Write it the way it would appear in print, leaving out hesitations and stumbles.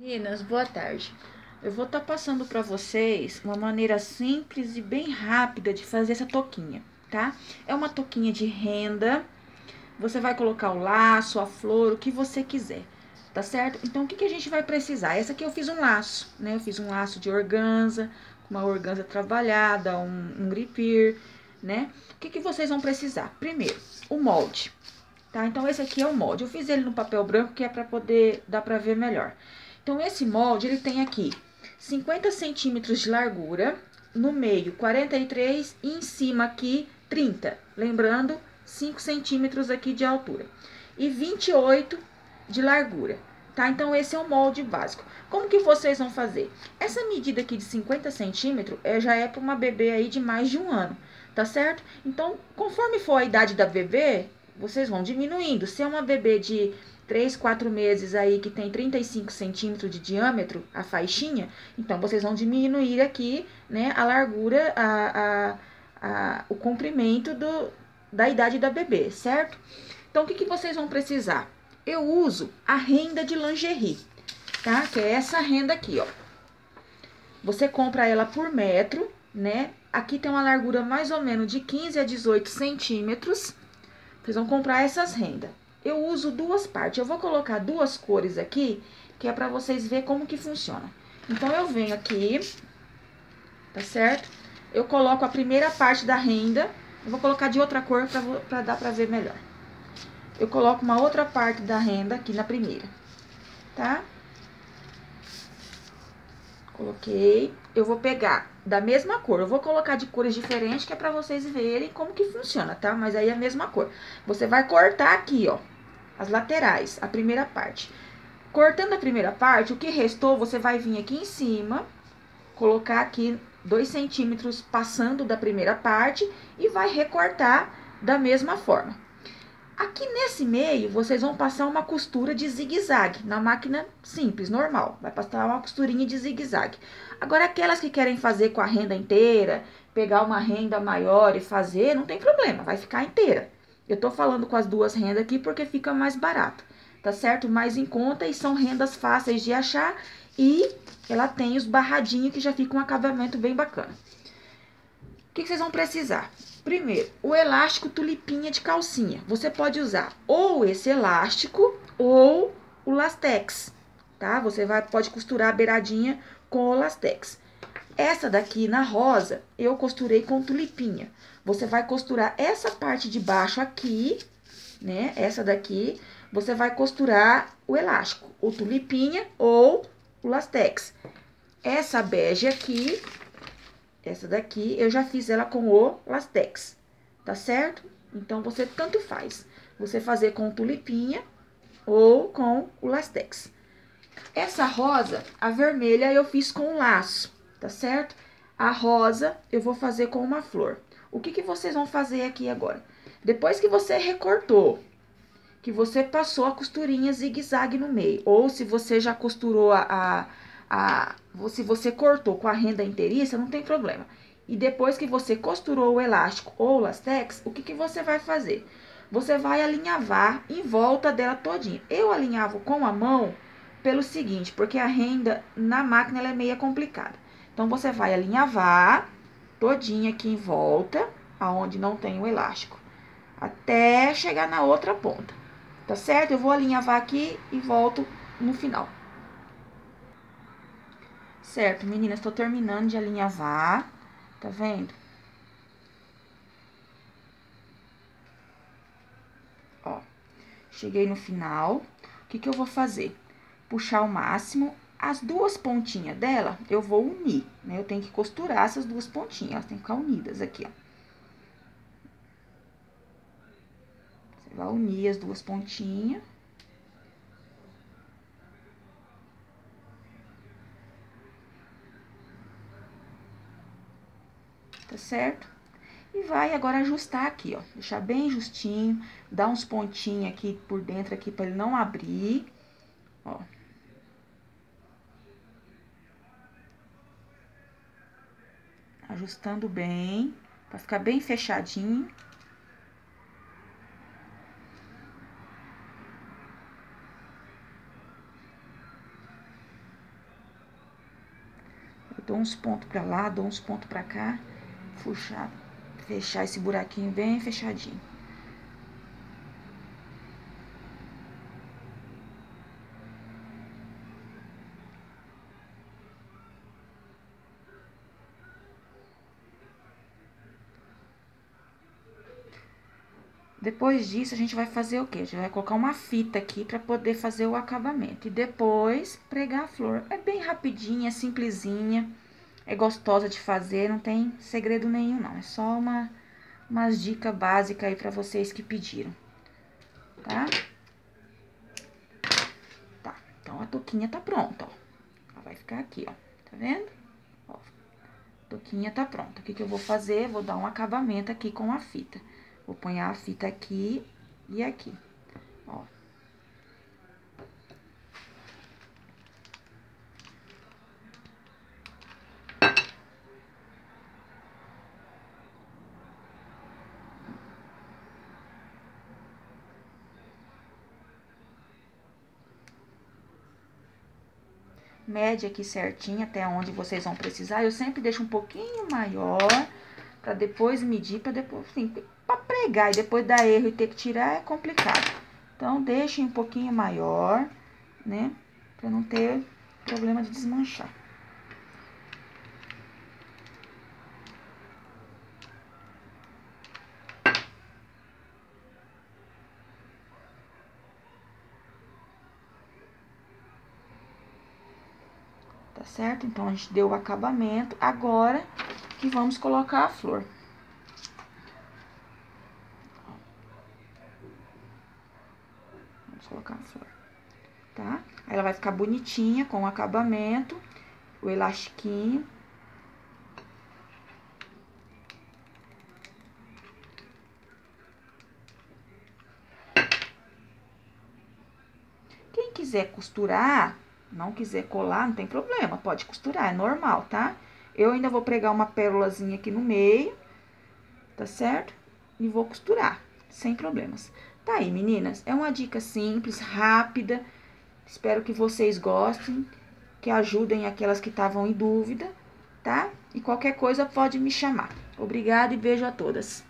Meninas, boa tarde. Eu vou estar passando para vocês uma maneira simples e bem rápida de fazer essa touquinha, tá? É uma touquinha de renda. Você vai colocar o laço, a flor, o que você quiser, tá certo? Então, o que a gente vai precisar? Essa aqui eu fiz um laço, né? Eu fiz um laço de organza, uma organza trabalhada, um gripir, né? O que vocês vão precisar? Primeiro, o molde, tá? Então, esse aqui é o molde. Eu fiz ele no papel branco, que é para poder dar para ver melhor. Então, esse molde, ele tem aqui 50 centímetros de largura, no meio 43 e em cima aqui 30. Lembrando, 5 centímetros aqui de altura. E 28 de largura, tá? Então, esse é o molde básico. Como que vocês vão fazer? Essa medida aqui de 50 centímetros já é para uma bebê aí de mais de 1 ano, tá certo? Então, conforme for a idade da bebê, vocês vão diminuindo. Se é uma bebê de 3, 4 meses aí que tem 35 centímetros de diâmetro, a faixinha, então vocês vão diminuir aqui, né, a largura, o comprimento da idade da bebê, certo? Então, o que vocês vão precisar? Eu uso a renda de lingerie, tá? Que é essa renda aqui, ó. Você compra ela por metro, né? Aqui tem uma largura mais ou menos de 15 a 18 centímetros. Vocês vão comprar essas rendas. Eu uso duas partes. Eu vou colocar duas cores aqui, que é pra vocês verem como que funciona. Então, eu venho aqui, tá certo? Eu coloco a primeira parte da renda. Eu vou colocar de outra cor pra dar pra ver melhor. Eu coloco uma outra parte da renda aqui na primeira, tá? Coloquei. Eu vou pegar da mesma cor. Eu vou colocar de cores diferentes, que é pra vocês verem como que funciona, tá? Mas aí é a mesma cor. Você vai cortar aqui, ó, as laterais, a primeira parte. Cortando a primeira parte, o que restou, você vai vir aqui em cima, colocar aqui 2 centímetros passando da primeira parte e vai recortar da mesma forma. Aqui nesse meio, vocês vão passar uma costura de zigue-zague, na máquina simples, normal. Vai passar uma costurinha de zigue-zague. Agora, aquelas que querem fazer com a renda inteira, pegar uma renda maior e fazer, não tem problema, vai ficar inteira. Eu tô falando com as duas rendas aqui porque fica mais barato, tá certo? Mais em conta e são rendas fáceis de achar e ela tem os barradinhos que já fica um acabamento bem bacana. O que vocês vão precisar? Primeiro, o elástico tulipinha de calcinha. Você pode usar ou esse elástico ou o lastex, tá? Você pode costurar a beiradinha com o lastex. Essa daqui, na rosa, eu costurei com tulipinha. Você vai costurar essa parte de baixo aqui, né? Essa daqui, você vai costurar o elástico, o tulipinha ou o lastex. Essa bege aqui, essa daqui, eu já fiz ela com o lastex, tá certo? Então, você tanto faz. Você fazer com tulipinha ou com o lastex. Essa rosa, a vermelha, eu fiz com laço, tá certo? A rosa, eu vou fazer com uma flor. O que vocês vão fazer aqui agora? Depois que você recortou, que você passou a costurinha zigue-zague no meio, ou se você já costurou se você cortou com a renda inteiriça, não tem problema. E depois que você costurou o elástico ou o lastex, o que você vai fazer? Você vai alinhavar em volta dela todinha. Eu alinhavo com a mão pelo seguinte, porque a renda na máquina ela é meio complicada. Então, você vai alinhavar todinha aqui em volta, aonde não tem o elástico, até chegar na outra ponta. Tá certo? Eu vou alinhavar aqui e volto no final. Certo, meninas, tô terminando de alinhavar. Tá vendo? Ó, cheguei no final. O que eu vou fazer? Puxar ao máximo. As duas pontinhas dela, eu vou unir, né? Eu tenho que costurar essas duas pontinhas, elas têm que ficar unidas aqui, ó. Você vai unir as duas pontinhas. Tá certo? E vai agora ajustar aqui, ó. Deixar bem justinho, dar uns pontinhos aqui por dentro aqui pra ele não abrir, ó. Ajustando bem, pra ficar bem fechadinho. Dou uns pontos pra lá, dou uns pontos pra cá. Fechar esse buraquinho bem fechadinho. Depois disso, a gente vai fazer o quê? A gente vai colocar uma fita aqui pra poder fazer o acabamento. E depois, pregar a flor. É bem rapidinha, simplesinha. É gostosa de fazer, não tem segredo nenhum, não. É só umas dicas básicas aí pra vocês que pediram. Tá? Tá, então a touquinha tá pronta, ó. Ela vai ficar aqui, ó. Tá vendo? Ó, a touquinha tá pronta. O que que eu vou fazer? Vou dar um acabamento aqui com a fita. Vou pôr a fita aqui e aqui, ó. Mede aqui certinho até onde vocês vão precisar. Eu sempre deixo um pouquinho maior pra depois medir, pra depois, assim, pra pregar e depois dar erro e ter que tirar é complicado. Então, deixem um pouquinho maior, né? Pra não ter problema de desmanchar. Tá certo? Então, a gente deu o acabamento. Agora que vamos colocar a flor. Vamos colocar a flor, tá? Aí ela vai ficar bonitinha com o acabamento, o elastiquinho. Quem quiser costurar, não quiser colar, não tem problema, pode costurar, é normal, tá? Eu ainda vou pregar uma pérolazinha aqui no meio, tá certo? E vou costurar, sem problemas. Tá aí, meninas, é uma dica simples, rápida. Espero que vocês gostem, que ajudem aquelas que estavam em dúvida, tá? E qualquer coisa pode me chamar. Obrigada e beijo a todas.